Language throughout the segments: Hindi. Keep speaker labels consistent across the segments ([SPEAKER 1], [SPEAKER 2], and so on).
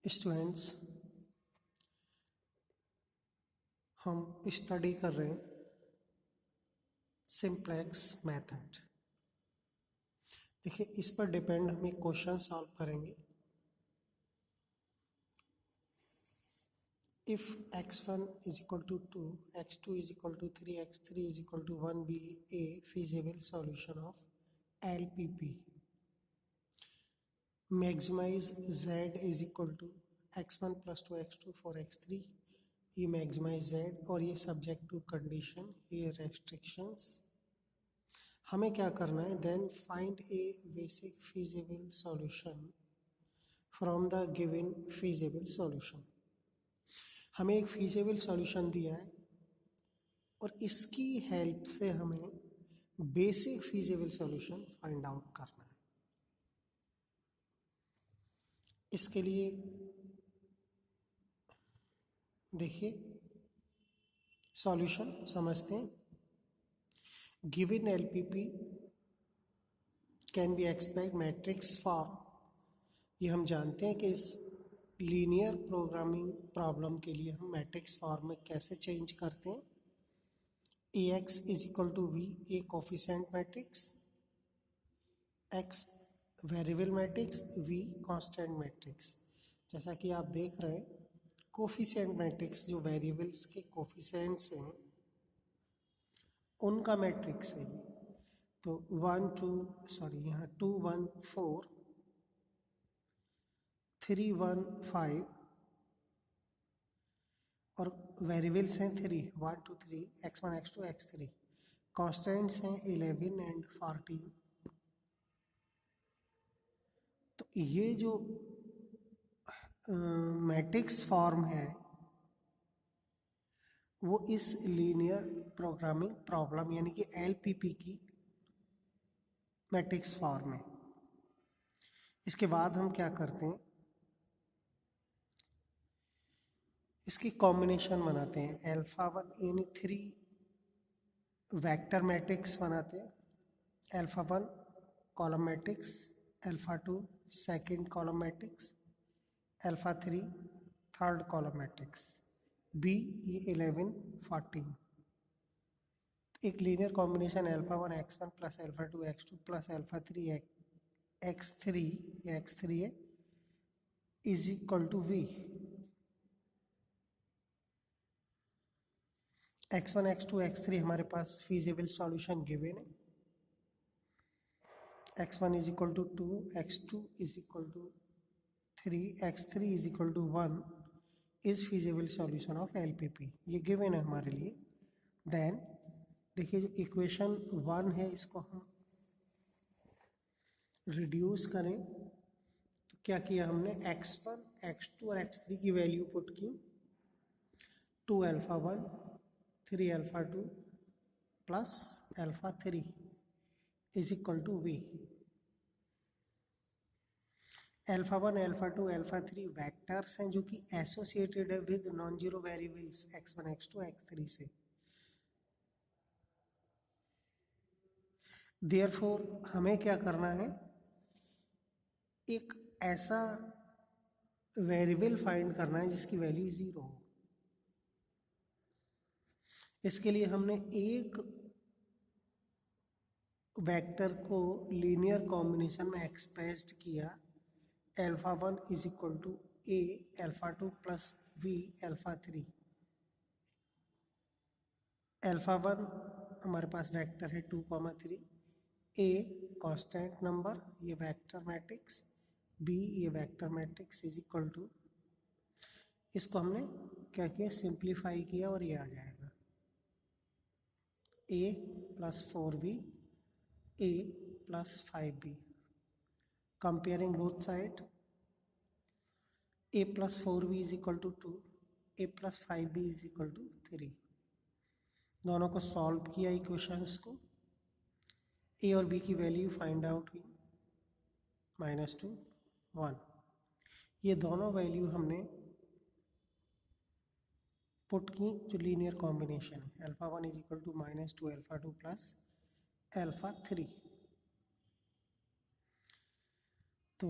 [SPEAKER 1] स्टूडेंट्स, हम स्टडी कर रहे हैं सिंप्लेक्स मेथड। देखिए, इस पर डिपेंड हम एक क्वेश्चन सॉल्व करेंगे। If x1 is equal to 2, x2 is equal to 3, x3 is equal to 1 be a feasible solution of LPP. Maximize z is equal to x1 plus 2 x2 for x3. ये मैक्सिमाइज z और ये सब्जेक्ट टू कंडीशन, ये रेस्ट्रिक्शंस। हमें क्या करना है, then find a basic feasible solution from the given feasible solution. हमें एक फीजिबल सॉल्यूशन दिया है और इसकी हेल्प से हमें basic feasible solution find out करना है। इसके लिए देखिए सॉल्यूशन समझते हैं। Given LPP can be expect matrix form. ये हम जानते हैं कि इस लीनियर प्रोग्रामिंग प्रॉब्लम के लिए हम मैट्रिक्स फॉर्म में कैसे चेंज करते हैं। A X is equal to V, A coefficient matrix, X variable matrix, V constant matrix. जैसा कि आप देख रहे हैं, कोफिशिएंट मैट्रिक्स जो वेरिएबल्स के कोफिशिएंट्स हैं उनका मैट्रिक्स है। तो 2 1 4 3 1 5 और वेरिएबल्स हैं 3 1 2 3 x1 x2 x3। कॉन्स्टेंट्स हैं 11 एंड 14। तो ये जो मैट्रिक्स फॉर्म है वो इस लीनियर प्रोग्रामिंग प्रॉब्लम यानी कि एलपीपी की मैट्रिक्स फॉर्म है। इसके बाद हम क्या करते हैं, इसकी कॉम्बिनेशन बनाते हैं। अल्फा 1 यानी 3 वेक्टर मैट्रिक्स बनाते हैं। Alpha 1 column matrix, alpha 2 second column matrix, alpha 3 third column matrix, b ये 11 14। एक लीनियर कॉम्बिनेशन अल्फा 1 x1 प्लस अल्फा 2 x2 प्लस अल्फा 3 x3 या x3 है is equal to we. x1 x2 x3 हमारे पास फीजिबल सॉल्यूशन गिवन है। x1 is equal to 2, x2 is equal to 3, x3 is equal to 1 is feasible solution of LPP. ये गिवन है हमारे लिए। देन देखिए जो इक्वेशन 1 है इसको हम रिड्यूस करें तो क्या किया हमने, x1 x2 और x3 की वैल्यू पुट की। 2 alpha 1 3 alpha 2 plus alpha 3 is equal to v. Alpha 1 alpha 2 alpha 3 vectors हैं जो कि एसोसिएटेड है with non zero variables x1 x2 x3 से। देयरफॉर हमें क्या करना है, एक ऐसा वेरिएबल फाइंड करना है जिसकी वैल्यू 0 हो। इसके लिए हमने एक वेक्टर को लीनियर कॉम्बिनेशन में एक्सप्रेस्ड किया। Alpha 1 is equal to a alpha 2 plus v alpha 3। Alpha 1 हमारे पास वेक्टर है 2 3, ए कांस्टेंट नंबर ये वेक्टर मैट्रिक्स, बी ये vector matrix is equal to, इसको हमने क्या किया, सिंप्लीफाई किया और ये आ जाएगा A plus 4b A plus 5b। Comparing both side, A plus 4b is equal to 2, A plus 5b is equal to 3। दोनों को सॉल्व किया इक्वेशंस को, ए और बी की वैल्यू फाइंड आउट हुई -2 1। ये दोनों वैल्यू हमने पुट की जो लीनियर कॉम्बिनेशन है। Alpha 1 is equal to -2 alpha 2 plus alpha 3। तो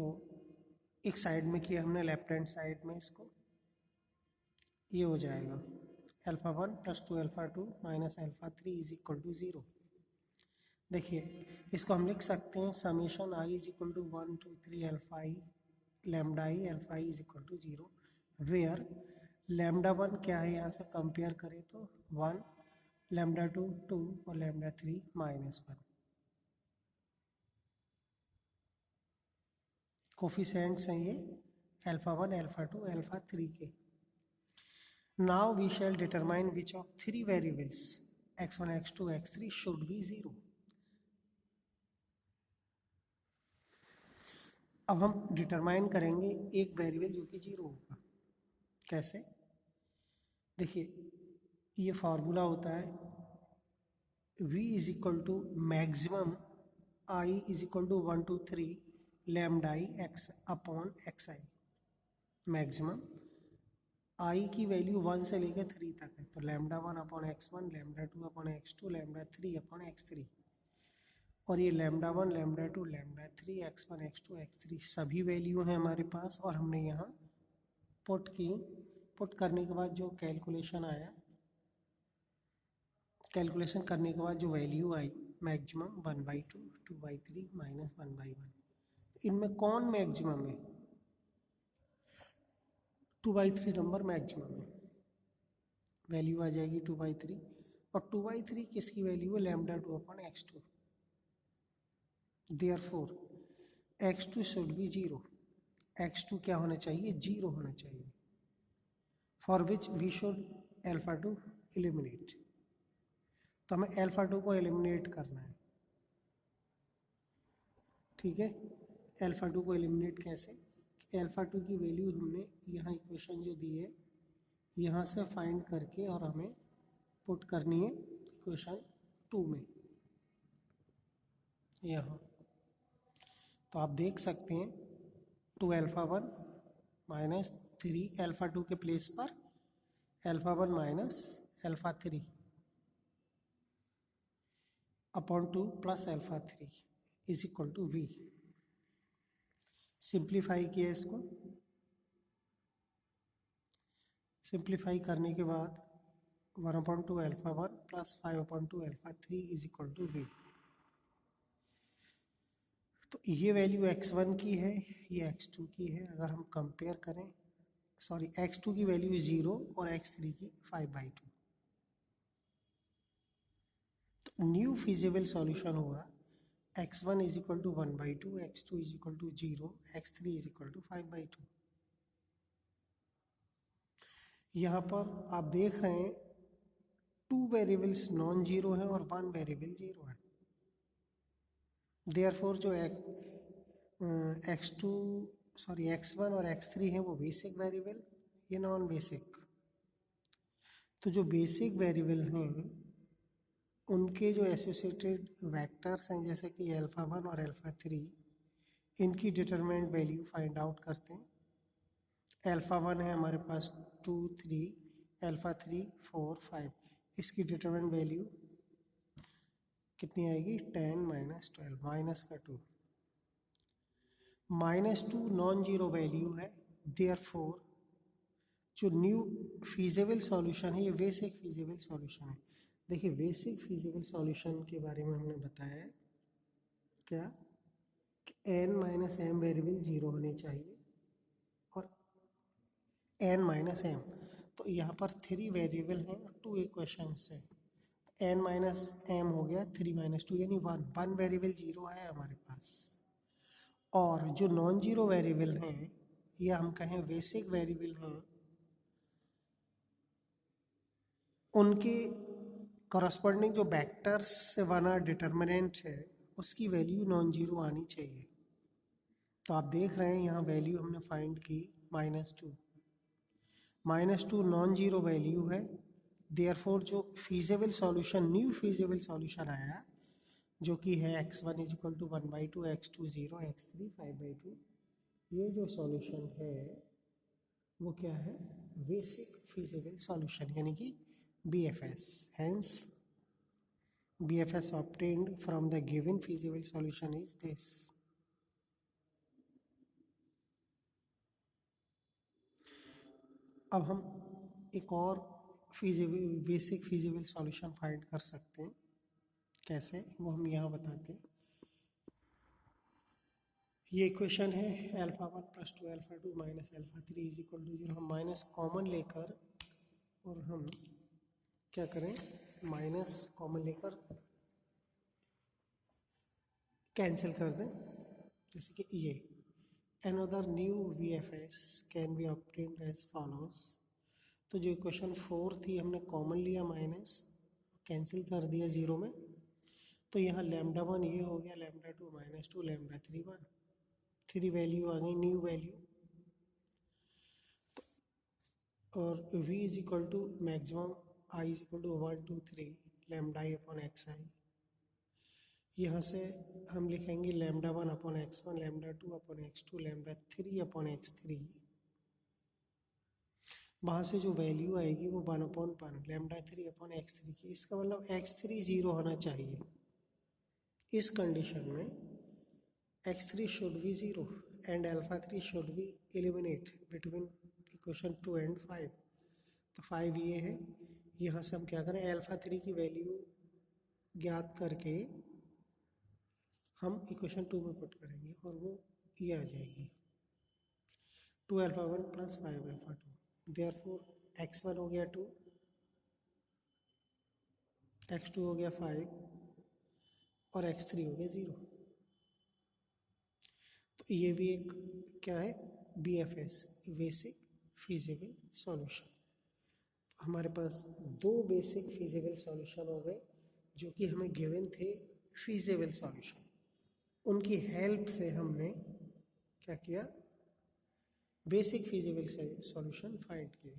[SPEAKER 1] एक साइड में किया हमने लेफ्ट हैंड साइड में, इसको ये हो जाएगा alpha 1 plus 2 alpha 2 minus alpha 3 is equal to 0। देखिए इसको हम लिख सकते हैं summation i is equal to 1 2 3 alpha i lambda i is equal to 0, where lambda 1 क्या है, यहाँ से कंपेयर करें तो 1, लैम्डा 2 2 और लैम्डा 3 -1। कोफिशिएंट्स हैं ये अल्फा 1 अल्फा 2 अल्फा 3 के। Now we shall determine which of 3 variables x1 x2 x3 should be 0। अब हम डिटरमाइन करेंगे एक वेरिएबल जो कि 0 होगा। कैसे? देखिए ये फार्मूला होता है v is equal to maximum i is equal to 1 2 3 lambda i x upon x i. Maximum i की वैल्यू 1 से लेकर 3 तक है, तो lambda 1 upon x1, lambda 2 upon x2, lambda 3 upon x3। और ये lambda 1 lambda 2 lambda 3 x1 x2 x3 सभी वैल्यू हैं हमारे पास, और हमने यहाँ पुट की। पुट करने के बाद जो कैलकुलेशन आया, कैलकुलेशन करने के बाद जो वैल्यू आई मैक्सिमम 1/2 2/3 माइनस 1/1। इनमें कौन मैक्सिमम है? 2/3 नंबर मैक्सिमम है, वैल्यू आ जाएगी 2/3। और 2/3 किसकी वैल्यू है? Lambda 2 upon x2। Therefore x2 should be 0। x2 क्या होना चाहिए? 0 होना चाहिए। For which we should alpha 2 eliminate. तो हमें अल्फा 2 को एलिमिनेट करना है, ठीक है। अल्फा 2 को एलिमिनेट कैसे? अल्फा 2 की वैल्यू हमने यहाँ इक्वेशन जो दी है यहाँ से फाइंड करके और हमें पुट करनी है इक्वेशन 2 में यहाँ। तो आप देख सकते हैं 2 अल्फा 1 माइनस 3 अल्फा 2 के प्लेस पर alpha 1 minus alpha 3 upon 2 plus alpha 3 is equal to v. Simplify किया इसको, सिंप्लीफाई करने के बाद 1/2 alpha 1 plus 5/2 alpha 3 is equal to v. तो ये वैल्यू x1 की है, ये x2 की है। अगर हम कंपेयर करें, सॉरी x2 की वैल्यू 0 और x3 की 5/2। तो न्यू फिजिबल सॉल्यूशन होगा x1 is equal to 1/2, x2 is equal to 0, x3 is equal to 5/2। यहाँ पर आप देख रहे हैं 2 वेरिएबल्स नॉन जीरो है और 1 वेरिएबल 0 है। देयरफॉर जो x2 सॉरी x1 और x3 है वो बेसिक वेरिएबल, ये नॉन बेसिक। तो जो बेसिक वेरिएबल हैं उनके जो एसोसिएटेड वेक्टर्स हैं जैसे कि अल्फा 1 और अल्फा 3, इनकी डिटरमिनेंट वैल्यू फाइंड आउट करते हैं। अल्फा 1 है हमारे पास 2 3, अल्फा 3 4 5। इसकी डिटरमिनेंट वैल्यू कितनी आएगी? 10 माइनस 12 माइनस का 2। -2 नॉन जीरो वैल्यू है, देयरफॉर जो न्यू फीजिबल सॉल्यूशन है ये बेसिक फीजिबल सॉल्यूशन है। देखिए बेसिक फीजिबल सॉल्यूशन के बारे में हमने बताया है क्या कि n माइनस एम वेरिएबल 0 होने चाहिए और n माइनस एम। तो यहाँ पर 3 वेरिएबल हैं और 2 इक्वेशंस हैं। n माइनस एम हो गया 3 माइनस 2 यानी 1 वेरिएबल 0 है हमारे पास। और जो नॉन जीरो वेरिएबल हैं या हम कहें बेसिक वेरिएबल हैं, उनके करस्पॉन्डिंग जो वेक्टर्स से बना डिटर्मिनेंट है उसकी वैल्यू नॉन जीरो आनी चाहिए। तो आप देख रहे हैं यहाँ वैल्यू हमने फाइंड की -2। -2 नॉन जीरो वैल्यू है, देयरफॉर जो feasible solution new feasible solution आया जो कि है x1 is equal to 1/2, x2 0, x3 5/2, ये जो सॉल्यूशन है वो क्या है? बेसिक फीजिबल सॉल्यूशन यानी कि BFS। Hence BFS obtained from the given feasible solution is this। अब हम एक और बेसिक फिजिबल सॉल्यूशन फाइंड कर सकते हैं। कैसे, वो हम यहाँ बताते हैं। ये इक्वेशन है alpha 1 plus 2 alpha 2 minus alpha 3 is equal to 0। हम माइनस कॉमन लेकर और हम क्या करें, माइनस कॉमन लेकर कैंसिल कर दें। जैसे कि ये another new V F S can be obtained as follows. तो जो इक्वेशन 4 थी हमने कॉमन लिया माइनस, कैंसिल कर दिया 0 में। तो यहाँ लैम्डा 1 ये हो गया, लैम्डा 2 माइनस 2 लैम्डा 3 1, 3 वैल्यू आ गई, न्यू वैल्यू। और v is equal to maximum i is equal to 1 2 3 lambda i upon x i. यहाँ से हम लिखेंगे lambda 1 upon x1, lambda 2 upon x2, lambda 3 upon x3। वहाँ से जो वैल्यू आएगी वो 1 अपॉन 1 लैम्डा 3 अपॉन x3 की। इसका मतलब x3 0 होना चाहिए। इस कंडीशन में x3 should be 0 and alpha 3 should be eliminate between equation 2 and 5। तो 5 ये है। यहाँ से हम क्या करें, अल्फा 3 की वैल्यू ज्ञात करके हम इक्वेशन 2 में पुट करेंगे और वो ये आ जाएगी 2 alpha 1 plus 5 alpha 2। Therefore x1 हो गया 2, x2 हो गया 5 और x3 हो गया 0। तो ये भी एक क्या है, BFS बेसिक फिजिबल सॉल्यूशन। हमारे पास दो बेसिक फिजिबल सॉल्यूशन हो गए जो कि हमें गिवन थे फिजिबल सॉल्यूशन। उनकी हेल्प से हमने क्या किया, बेसिक फिजिबल सॉल्यूशन फाइंड किए।